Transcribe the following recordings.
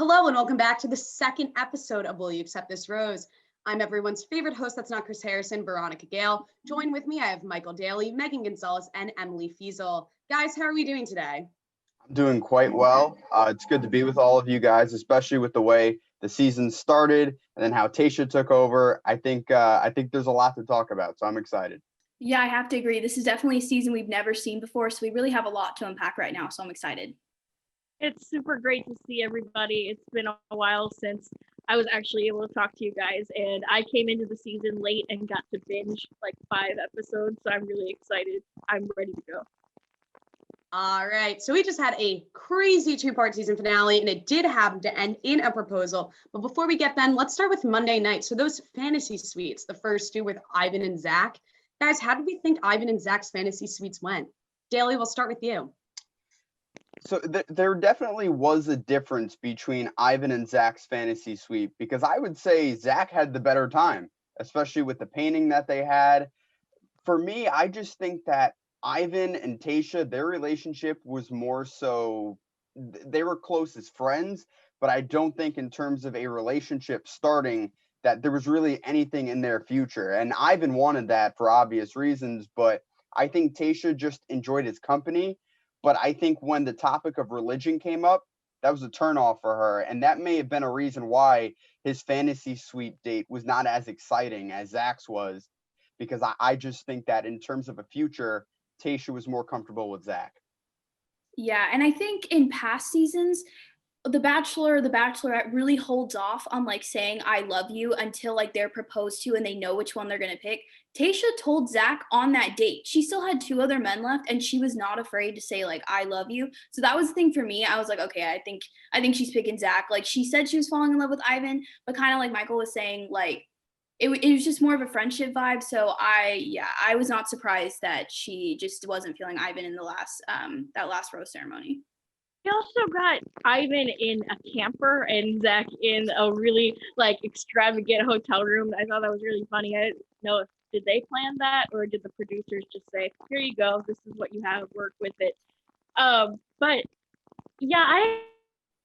Hello and welcome back to the second episode of Will You Accept This Rose? I'm everyone's favorite host that's not Chris Harrison, Veronica Gail. Join with me, I have Michael Daly, Meagan Gonzalez, and Emily Feazel. Guys, how are we doing today? I'm doing quite well. It's good to be with all of you guys, especially with the way the season started and then how Tayshia took over. I think there's a lot to talk about, so I'm excited. Yeah, I have to agree. This is definitely a season we've never seen before, so we really have a lot to unpack right now, so I'm excited. It's super great to see everybody. It's been a while since I was actually able to talk to you guys, and I came into the season late and got to binge like 5 episodes, so I'm really excited. I'm ready to go. All right, so we just had a crazy 2-part season finale, and it did happen to end in a proposal. But before we get then, let's start with Monday night. So those fantasy suites, the first two with Ivan and Zach. Guys, how did we think Ivan and Zach's fantasy suites went? Daly, we'll start with you. So there definitely was a difference between Ivan and Zach's fantasy suite, because I would say Zach had the better time, especially with the painting that they had. For me, I just think that Ivan and Tayshia, their relationship was more so, they were close as friends, but I don't think in terms of a relationship starting that there was really anything in their future. And Ivan wanted that for obvious reasons, but I think Tayshia just enjoyed his company. But I think when the topic of religion came up, that was a turnoff for her. And that may have been a reason why his fantasy suite date was not as exciting as Zach's was, because I just think that in terms of a future, Tayshia was more comfortable with Zach. Yeah, and I think in past seasons, the Bachelor or the Bachelorette really holds off on like saying I love you until like they're proposed to and they know which one they're gonna pick. Tayshia told Zach on that date. She still had 2 other men left and she was not afraid to say like I love you. So that was the thing for me. I was like, okay, I think she's picking Zach. Like she said she was falling in love with Ivan, but kind of like Michael was saying, like it was just more of a friendship vibe. So I was not surprised that she just wasn't feeling Ivan in the last that last rose ceremony. We also got Ivan in a camper and Zach in a really like extravagant hotel room. I thought that was really funny. I didn't know if did they plan that or did the producers just say, "Here you go, this is what you have, work with it." But yeah, I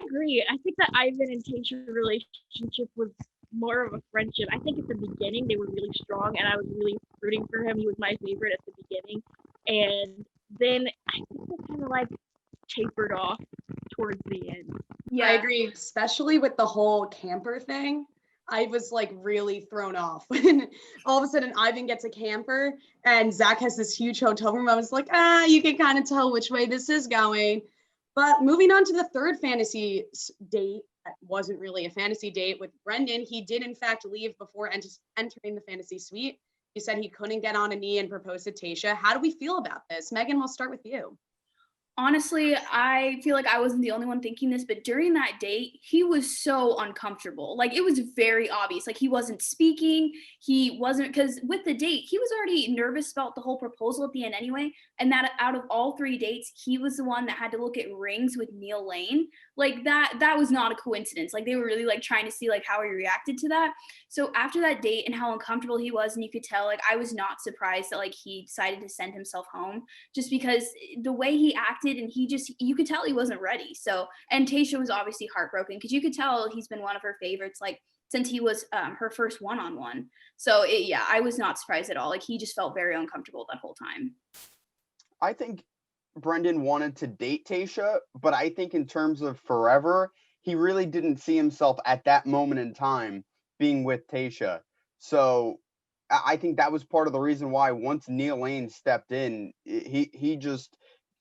agree. I think that Ivan and Tayshia's relationship was more of a friendship. I think at the beginning they were really strong and I was really rooting for him. He was my favorite at the beginning. And then I think they kind of like tapered off towards the end. Yeah, I agree, especially with the whole camper thing. I was like really thrown off when all of a sudden Ivan gets a camper and Zach has this huge hotel room. I was like, you can kind of tell which way this is going. But moving on to the third fantasy date, that wasn't really a fantasy date with Brendan. He did in fact leave before entering the fantasy suite. He said he couldn't get on a knee and propose to Tayshia. How do we feel about this? Meagan, we'll start with you. Honestly, I feel like I wasn't the only one thinking this, but during that date, he was so uncomfortable. Like it was very obvious. Like he wasn't speaking. He wasn't, because with the date, he was already nervous about the whole proposal at the end anyway. And that out of all 3 dates, he was the one that had to look at rings with Neil Lane. Like that was not a coincidence. Like they were really like trying to see like how he reacted to that. So after that date and how uncomfortable he was, and you could tell, like I was not surprised that like he decided to send himself home, just because the way he acted and you could tell he wasn't ready. So, and Tayshia was obviously heartbroken because you could tell he's been one of her favorites like since he was her first one-on-one. So I was not surprised at all. Like he just felt very uncomfortable that whole time. I think Brendan wanted to date Tayshia, but I think in terms of forever, he really didn't see himself at that moment in time being with Tayshia. So I think that was part of the reason why once Neil Lane stepped in, he just,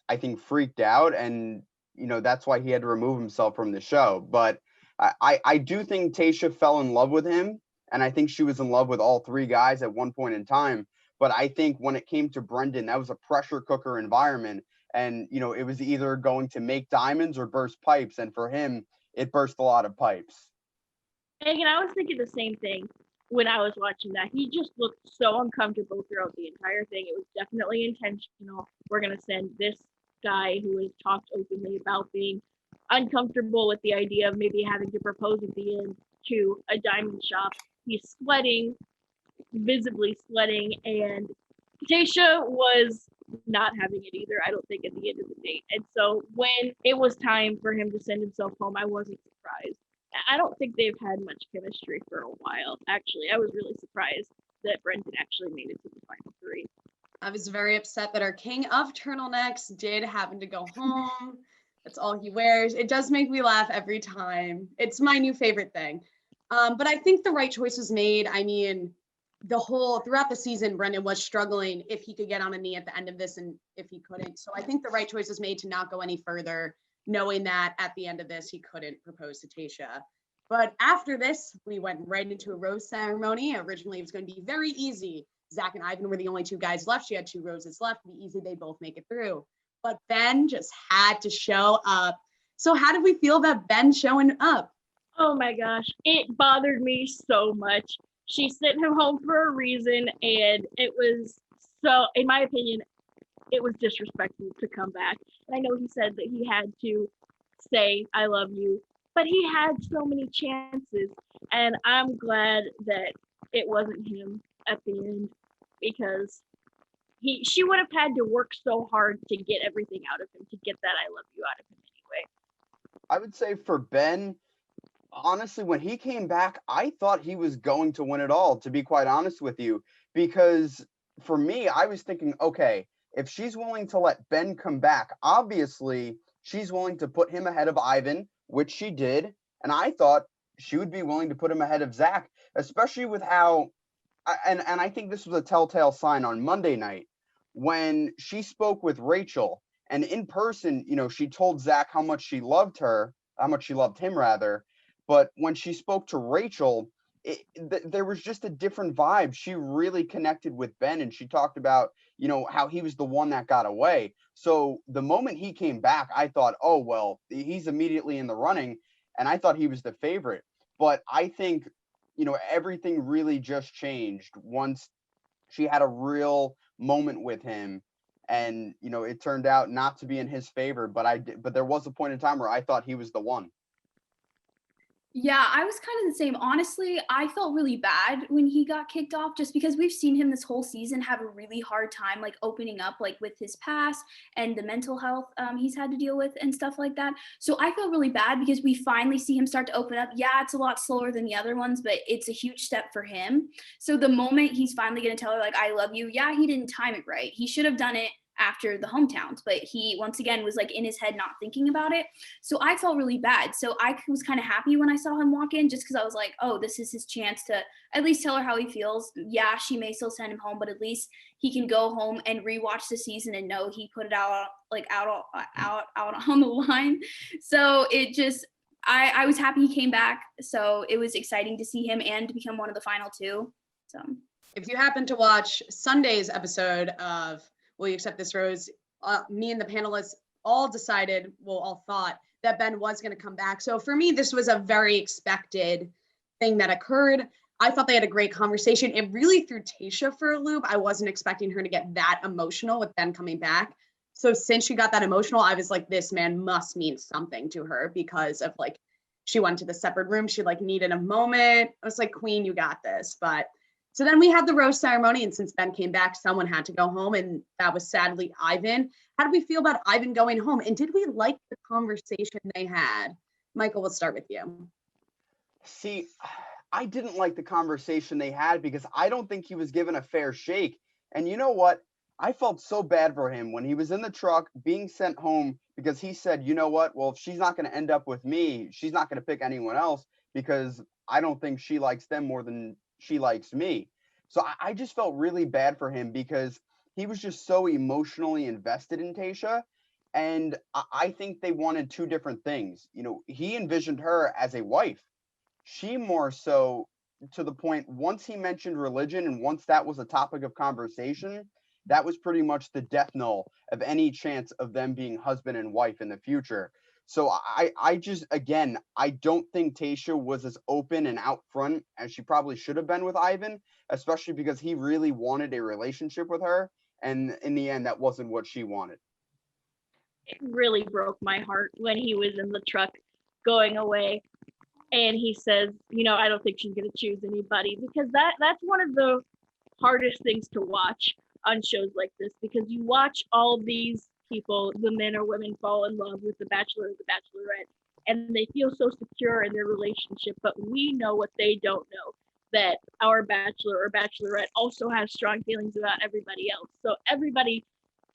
I think, freaked out, and that's why he had to remove himself from the show. But I do think Tayshia fell in love with him, and I think she was in love with all 3 guys at one point in time. But I think when it came to Brendan, that was a pressure cooker environment, and it was either going to make diamonds or burst pipes, and for him, it burst a lot of pipes. And I was thinking the same thing when I was watching that. He just looked so uncomfortable throughout the entire thing. It was definitely intentional. We're gonna send this guy who has talked openly about being uncomfortable with the idea of maybe having to propose at the end to a diamond shop. He's sweating, visibly sweating, and Tayshia was not having it either, I don't think, at the end of the date. And so when it was time for him to send himself home, I wasn't surprised. I don't think they've had much chemistry for a while. Actually, I was really surprised that Brendan actually made it to the final three. I was very upset that our king of turtlenecks did happen to go home. That's all he wears. It does make me laugh every time. It's my new favorite thing. But I think the right choice was made. I mean, throughout the season, Brendan was struggling if he could get on a knee at the end of this and if he couldn't. So I think the right choice was made to not go any further, knowing that at the end of this, he couldn't propose to Tayshia. But after this, we went right into a rose ceremony. Originally, it was going to be very easy. Zach and Ivan were the only two guys left. She had 2 roses left. It'd be easy. They both make it through. But Ben just had to show up. So how did we feel about Ben showing up? Oh my gosh, it bothered me so much. She sent him home for a reason, and it was so, in my opinion, it was disrespectful to come back. And I know he said that he had to say, I love you, but he had so many chances. And I'm glad that it wasn't him at the end, because she would have had to work so hard to get everything out of him, to get that I love you out of him anyway. I would say for Ben, honestly, when he came back, I thought he was going to win it all, to be quite honest with you, because for me, I was thinking, okay, if she's willing to let Ben come back, obviously she's willing to put him ahead of Ivan, which she did. And I thought she would be willing to put him ahead of Zach, especially with how, and I think this was a telltale sign on Monday night when she spoke with Rachel, and in person, she told Zach how much she loved him rather. But when she spoke to Rachel, there was just a different vibe. She really connected with Ben, and she talked about, how he was the one that got away. So the moment he came back, I thought, oh, well, he's immediately in the running, and I thought he was the favorite. But I think, everything really just changed once she had a real moment with him. And, it turned out not to be in his favor, but there was a point in time where I thought he was the one. Yeah, I was kind of the same. Honestly, I felt really bad when he got kicked off, just because we've seen him this whole season have a really hard time like opening up, like with his past and the mental health he's had to deal with and stuff like that. So I feel really bad because we finally see him start to open up. Yeah, it's a lot slower than the other ones, but it's a huge step for him. So the moment he's finally going to tell her like, I love you, yeah, he didn't time it right. He should have done it after the hometowns, but he once again was like in his head not thinking about it. So I felt really bad. So I was kind of happy when I saw him walk in, just because I was like, oh, this is his chance to at least tell her how he feels. Yeah, she may still send him home, but at least he can go home and rewatch the season and know he put it out on the line. So it just, I was happy he came back. So it was exciting to see him and to become one of the final 2. So if you happen to watch Sunday's episode of Will You Accept This Rose, me and the panelists all thought that Ben was going to come back. So for me, this was a very expected thing that occurred. I thought they had a great conversation. It really threw Tayshia for a loop. I wasn't expecting her to get that emotional with Ben coming back. So since she got that emotional, I was like, this man must mean something to her, because of like, she went to the separate room. She like needed a moment. I was like, Queen, you got this. But so then we had the rose ceremony, and since Ben came back, someone had to go home, and that was sadly Ivan. How did we feel about Ivan going home? And did we like the conversation they had? Michael, we'll start with you. See, I didn't like the conversation they had because I don't think he was given a fair shake. And you know what? I felt so bad for him when he was in the truck being sent home, because he said, you know what? Well, if she's not going to end up with me, she's not going to pick anyone else, because I don't think she likes them more than she likes me. So I just felt really bad for him, because he was just so emotionally invested in Tayshia. And I think they wanted 2 different things. He envisioned her as a wife. She more so, to the point, once he mentioned religion and once that was a topic of conversation, that was pretty much the death knell of any chance of them being husband and wife in the future. So I just, again, I don't think Tayshia was as open and out front as she probably should have been with Ivan, especially because he really wanted a relationship with her. And in the end, that wasn't what she wanted. It really broke my heart when he was in the truck going away. And he says, I don't think she's going to choose anybody, because that's one of the hardest things to watch on shows like this, because you watch all these people, the men or women, fall in love with the Bachelor or the Bachelorette, and they feel so secure in their relationship, but we know what they don't know, that our bachelor or bachelorette also has strong feelings about everybody else. So everybody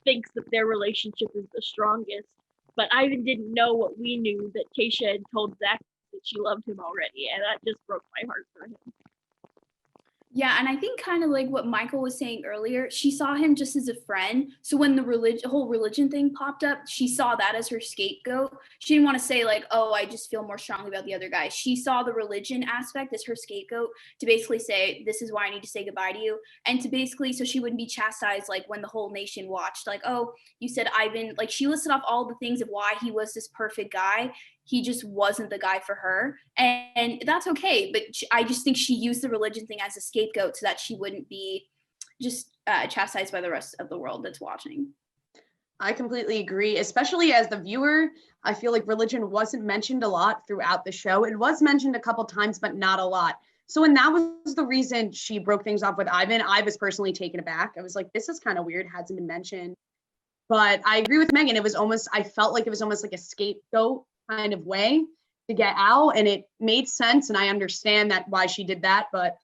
thinks that their relationship is the strongest, but Ivan didn't know what we knew, that Tayshia had told Zach that she loved him already, and that just broke my heart for him. Yeah, and I think kind of like what Michael was saying earlier, she saw him just as a friend. So when the whole religion thing popped up, she saw that as her scapegoat. She didn't want to say like, "Oh, I just feel more strongly about the other guy." She saw the religion aspect as her scapegoat to basically say, "This is why I need to say goodbye to you," and to basically so she wouldn't be chastised like when the whole nation watched, like, "Oh, you said Ivan." Like she listed off all the things of why he was this perfect guy. He just wasn't the guy for her, and that's okay. But I just think she used the religion thing as a scapegoat so that she wouldn't be just chastised by the rest of the world that's watching. I completely agree, especially as the viewer. I feel like religion wasn't mentioned a lot throughout the show. It was mentioned a couple times, but not a lot. So when that was the reason she broke things off with Ivan, I was personally taken aback. I was like, this is kind of weird, hasn't been mentioned. But I agree with Meagan. I felt like it was almost like a scapegoat kind of way to get out, and it made sense, and I understand that why she did that. But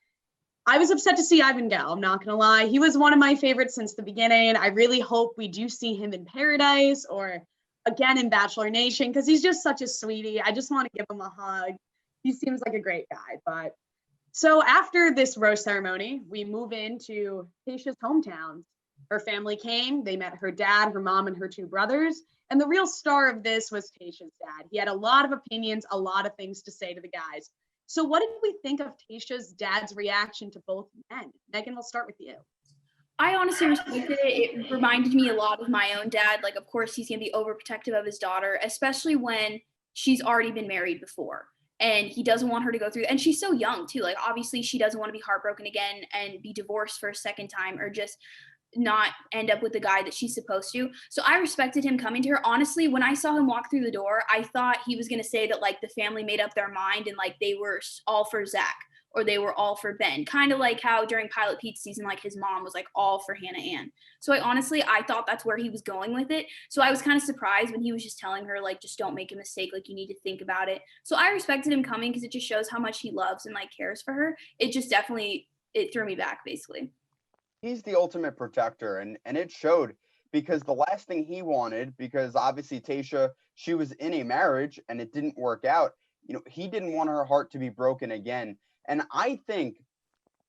I was upset to see Ivan go. I'm not gonna lie, he was one of my favorites since the beginning. I really hope we do see him in Paradise or again in Bachelor Nation, because he's just such a sweetie. I just want to give him a hug. He seems like a great guy. But so after this rose ceremony, we move into Tayshia's hometown. Her family came, they met her dad, her mom, and her two brothers. And the real star of this was Tayshia's dad. He had a lot of opinions, a lot of things to say to the guys. So what did we think of Tayshia's dad's reaction to both men? Meagan, we'll start with you. I honestly respected it. It reminded me a lot of my own dad. Like, of course, he's going to be overprotective of his daughter, especially when she's already been married before. And he doesn't want her to go through, and she's so young too. Like, obviously, she doesn't want to be heartbroken again and be divorced for a second time, or just not end up with the guy that she's supposed to. So I respected him coming to her. Honestly, when I saw him walk through the door, I thought he was going to say that like the family made up their mind and like they were all for Zach or they were all for Ben. Kind of like how during Pilot Pete's season, like his mom was like all for Hannah Ann. So I thought that's where he was going with it. So I was kind of surprised when he was just telling her like, just don't make a mistake. Like you need to think about it. So I respected him coming because it just shows how much he loves and like cares for her. It just definitely, it threw me back basically. He's the ultimate protector, and it showed, because the last thing he wanted, because obviously Tayshia, she was in a marriage and it didn't work out. He didn't want her heart to be broken again. And I think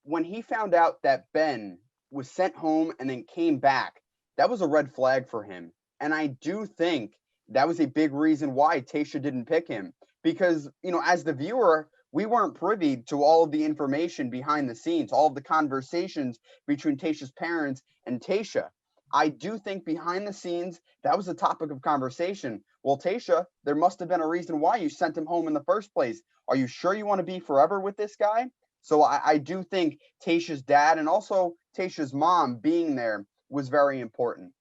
when he found out that Ben was sent home and then came back, that was a red flag for him. And I do think that was a big reason why Tayshia didn't pick him, because as the viewer, we weren't privy to all of the information behind the scenes, all of the conversations between Tayshia's parents and Tayshia. I do think behind the scenes, that was a topic of conversation. Well, Tayshia, there must have been a reason why you sent him home in the first place. Are you sure you want to be forever with this guy? So I do think Tayshia's dad and also Tayshia's mom being there was very important.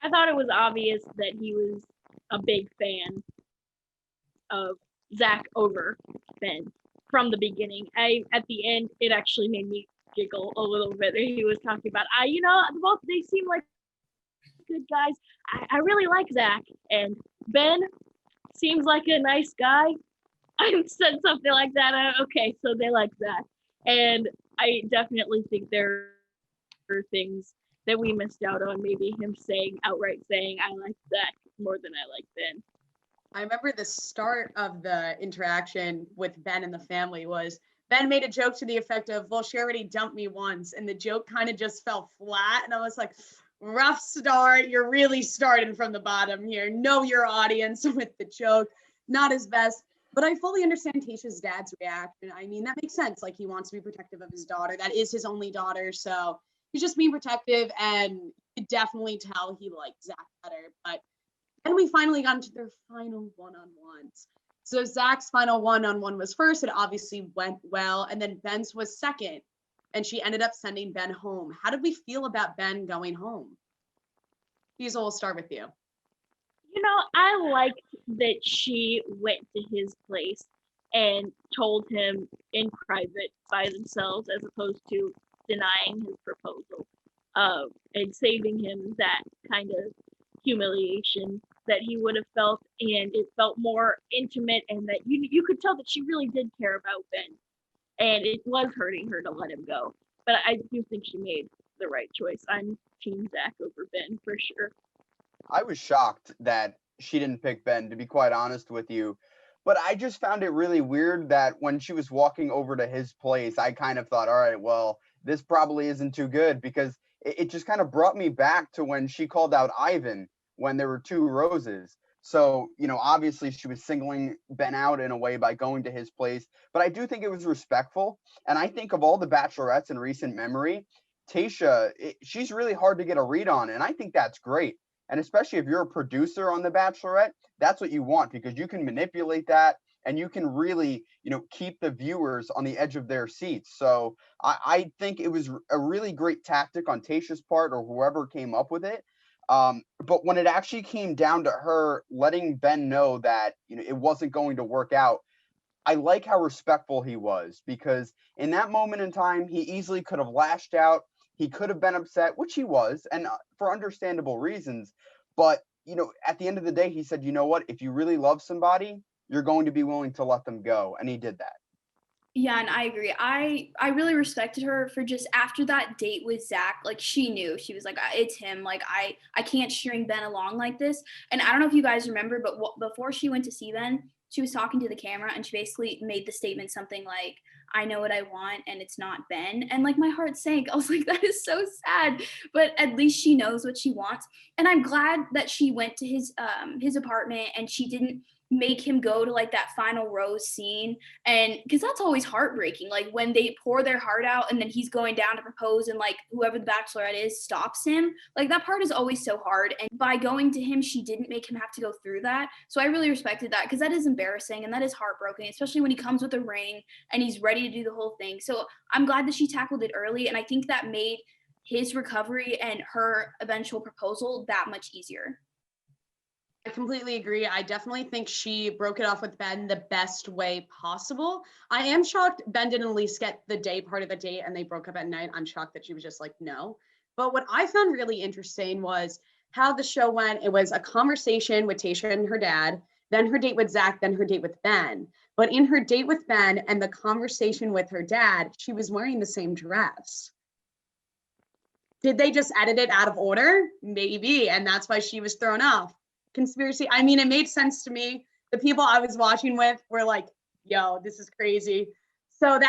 I thought it was obvious that he was a big fan of Zach over Ben from the beginning. At the end, it actually made me giggle a little bit. He was talking about, both they seem like good guys. I really like Zach, and Ben seems like a nice guy. I said something like that. Okay, so they like Zach, and I definitely think there are things that we missed out on. Maybe him outright saying, "I like Zach more than I like Ben." I remember the start of the interaction with Ben and the family was Ben made a joke to the effect of, well, she already dumped me once. And the joke kind of just fell flat. And I was like, rough start. You're really starting from the bottom here. Know your audience with the joke. Not his best. But I fully understand Tayshia's dad's reaction. I mean, that makes sense. Like, he wants to be protective of his daughter. That is his only daughter. So he's just being protective. And you could definitely tell he liked Zach better. But then we finally got into their final one-on-ones. So Zach's final one-on-one was first. It obviously went well. And then Ben's was second. And she ended up sending Ben home. How did we feel about Ben going home? Feazel, we'll start with you. I liked that she went to his place and told him in private by themselves, as opposed to denying his proposal, and saving him that kind of humiliation that he would have felt, and it felt more intimate, and that you could tell that she really did care about Ben, and it was hurting her to let him go. But I do think she made the right choice. I'm Team Zach over Ben for sure. I was shocked that she didn't pick Ben, to be quite honest with you. But I just found it really weird that when she was walking over to his place, I kind of thought, all right, well, this probably isn't too good, because it just kind of brought me back to when she called out Ivan when there were two roses. So, obviously she was singling Ben out in a way by going to his place. But I do think it was respectful. And I think of all the bachelorettes in recent memory, Tayshia, she's really hard to get a read on. And I think that's great. And especially if you're a producer on The Bachelorette, that's what you want, because you can manipulate that and you can really, keep the viewers on the edge of their seats. So I think it was a really great tactic on Tayshia's part, or whoever came up with it. But when it actually came down to her letting Ben know that, it wasn't going to work out, I like how respectful he was, because in that moment in time, he easily could have lashed out. He could have been upset, which he was, and for understandable reasons. But, at the end of the day, he said, you know what? If you really love somebody, you're going to be willing to let them go. And he did that. Yeah, and I agree. I really respected her for just after that date with Zach. Like, she knew, she was like, it's him. Like, I can't string Ben along like this. And I don't know if you guys remember, but before she went to see Ben, she was talking to the camera and she basically made the statement something like, I know what I want and it's not Ben. And like, my heart sank. I was like, that is so sad. But at least she knows what she wants. And I'm glad that she went to his apartment and she didn't make him go to like that final rose scene. And because that's always heartbreaking, like when they pour their heart out and then he's going down to propose and like whoever the bachelorette is stops him, like that part is always so hard. And by going to him, she didn't make him have to go through that. So I really respected that, because that is embarrassing and that is heartbroken, especially when he comes with a ring and he's ready to do the whole thing. So I'm glad that she tackled it early, and I think that made his recovery and her eventual proposal that much easier. I completely agree. I definitely think she broke it off with Ben the best way possible. I am shocked Ben didn't at least get the day part of the date and they broke up at night. I'm shocked that she was just like, no. But what I found really interesting was how the show went. It was a conversation with Tayshia and her dad, then her date with Zach, then her date with Ben. But in her date with Ben and the conversation with her dad, she was wearing the same dress. Did they just edit it out of order? Maybe. And that's why she was thrown off. Conspiracy. I mean, it made sense to me. The people I was watching with were like, yo, this is crazy. So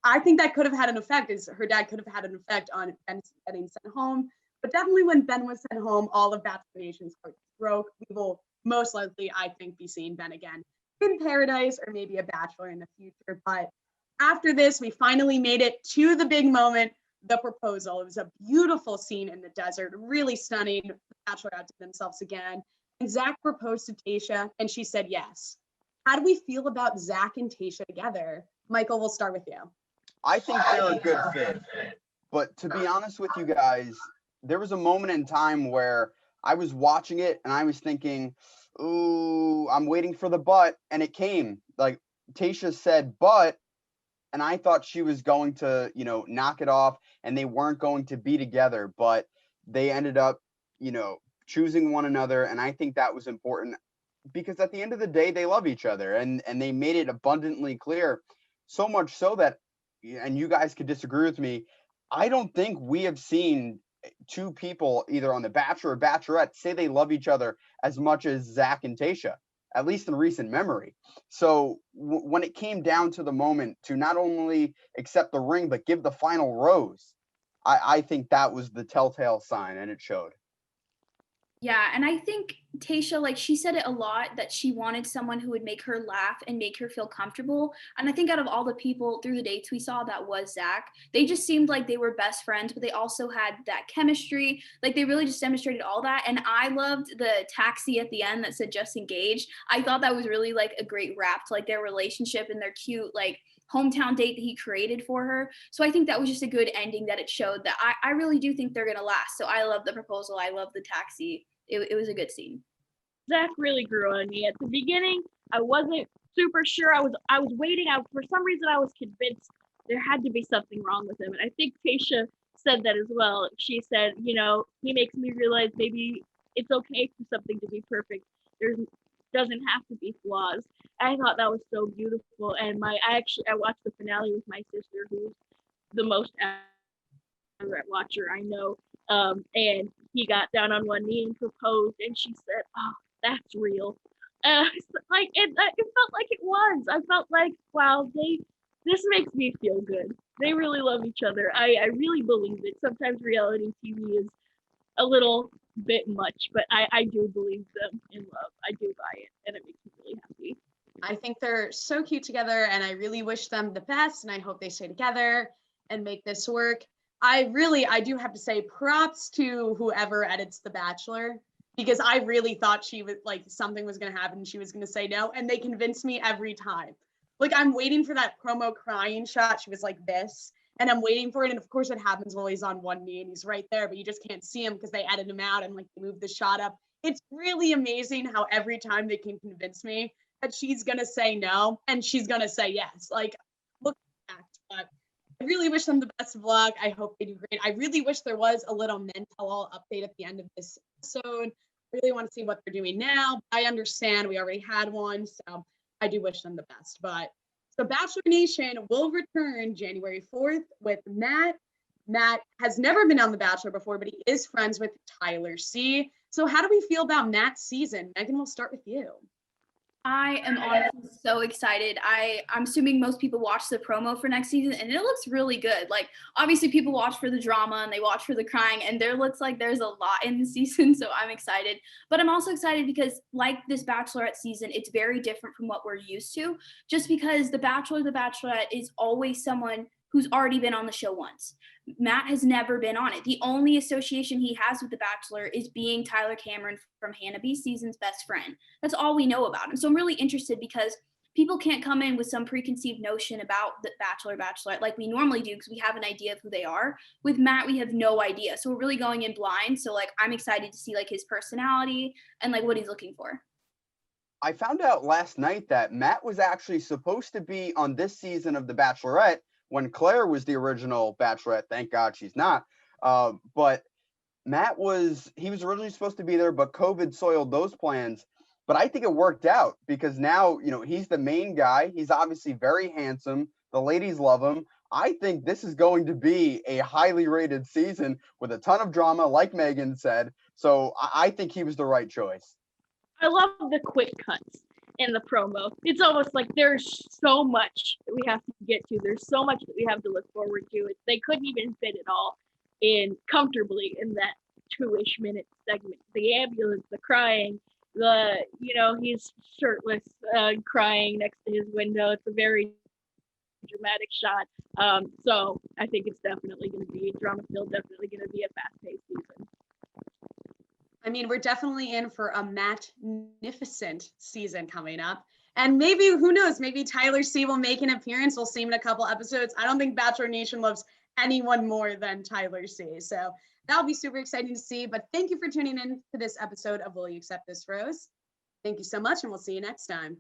I think that could have had an effect, is her dad could have had an effect on Ben getting sent home. But definitely when Ben was sent home, all of Bachelor Nation's hearts broke. We will most likely, I think, be seeing Ben again in Paradise or maybe a Bachelor in the future. But after this, we finally made it to the big moment, the proposal. It was a beautiful scene in the desert, really stunning. The Bachelor outdid themselves again. And Zach proposed to Tayshia and she said yes. How do we feel about Zach and Tayshia together? Michael, we'll start with you. I think they're a good fit. But to be honest with you guys, there was a moment in time where I was watching it and I was thinking, ooh, I'm waiting for the but. And it came. Like, Tayshia said but, and I thought she was going to, knock it off and they weren't going to be together. But they ended up, choosing one another. And I think that was important, because at the end of the day, they love each other and they made it abundantly clear. So much so that, and you guys could disagree with me, I don't think we have seen two people either on The Bachelor or Bachelorette say they love each other as much as Zach and Tayshia, at least in recent memory. So when it came down to the moment to not only accept the ring, but give the final rose, I think that was the telltale sign, and it showed. Yeah, and I think Tayshia, like, she said it a lot, that she wanted someone who would make her laugh and make her feel comfortable. And I think out of all the people through the dates we saw, that was Zach. They just seemed like they were best friends, but they also had that chemistry. Like, they really just demonstrated all that. And I loved the taxi at the end that said just engaged. I thought that was really like a great wrap to like their relationship and their cute, like, hometown date that he created for her. So I think that was just a good ending, that it showed that I really do think they're going to last. So I love the proposal. I love the taxi. It was a good scene. Zach really grew on me. At the beginning, I wasn't super sure. I was waiting. For some reason, I was convinced there had to be something wrong with him. And I think Tayshia said that as well. She said, he makes me realize maybe it's okay for something to be perfect. There's doesn't have to be flaws. I thought that was so beautiful. And I watched the finale with my sister, who's the most accurate watcher I know. And he got down on one knee and proposed, and she said, "Oh, that's real." Like it felt like it was. I felt like, wow, this makes me feel good. They really love each other. I really believe it. Sometimes reality TV is a little bit much, but I do believe them in love. I do buy it, and it makes me really happy. I think they're so cute together, and I really wish them the best, and I hope they stay together and make this work. I do have to say props to whoever edits The Bachelor, because I really thought she was like something was going to happen. She was going to say no, and they convinced me every time. Like, I'm waiting for that promo crying shot. She was like this, and I'm waiting for it. And of course it happens while he's on one knee and he's right there, but you just can't see him because they edit him out and like move the shot up. It's really amazing how every time they can convince me that she's going to say no and she's going to say yes. Like, look at that. But I really wish them the best of luck. I hope they do great. I really wish there was a little men tell all update at the end of this episode. I really want to see what they're doing now. I understand we already had one, so I do wish them the best. But so Bachelor Nation will return January 4th with Matt. Matt has never been on The Bachelor before, but he is friends with Tyler C. So how do we feel about Matt's season? Megan, we'll start with you. I am honestly so excited. I'm assuming most people watch the promo for next season, and it looks really good. Like, obviously people watch for the drama and they watch for the crying, and there looks like there's a lot in the season, so I'm excited. But I'm also excited because, like this Bachelorette season, it's very different from what we're used to, just because the Bachelor, the Bachelorette is always someone who's already been on the show once. Matt has never been on it. The only association he has with The Bachelor is being Tyler Cameron from Hannah B. Season's best friend. That's all we know about him. So I'm really interested because people can't come in with some preconceived notion about the Bachelor, Bachelorette like we normally do because we have an idea of who they are. With Matt, we have no idea. So we're really going in blind. So like I'm excited to see like his personality and like what he's looking for. I found out last night that Matt was actually supposed to be on this season of The Bachelorette when Claire was the original Bachelorette. Thank God she's not. But Matt was originally supposed to be there, but COVID soiled those plans. But I think it worked out because now, he's the main guy. He's obviously very handsome. The ladies love him. I think this is going to be a highly rated season with a ton of drama, like Megan said. So I think he was the right choice. I love the quick cuts in the promo. It's almost like there's so much that we have to get to. There's so much that we have to look forward to. They couldn't even fit it all in comfortably in that 2-ish minute segment. The ambulance, the crying, he's shirtless, crying next to his window. It's a very dramatic shot. So I think it's definitely going to be drama-filled, definitely going to be a fast-paced season. I mean, we're definitely in for a magnificent season coming up. And maybe, who knows, maybe Tyler C will make an appearance. We'll see him in a couple episodes. I don't think Bachelor Nation loves anyone more than Tyler C. So that'll be super exciting to see. But thank you for tuning in to this episode of Will You Accept This, Rose? Thank you so much, and we'll see you next time.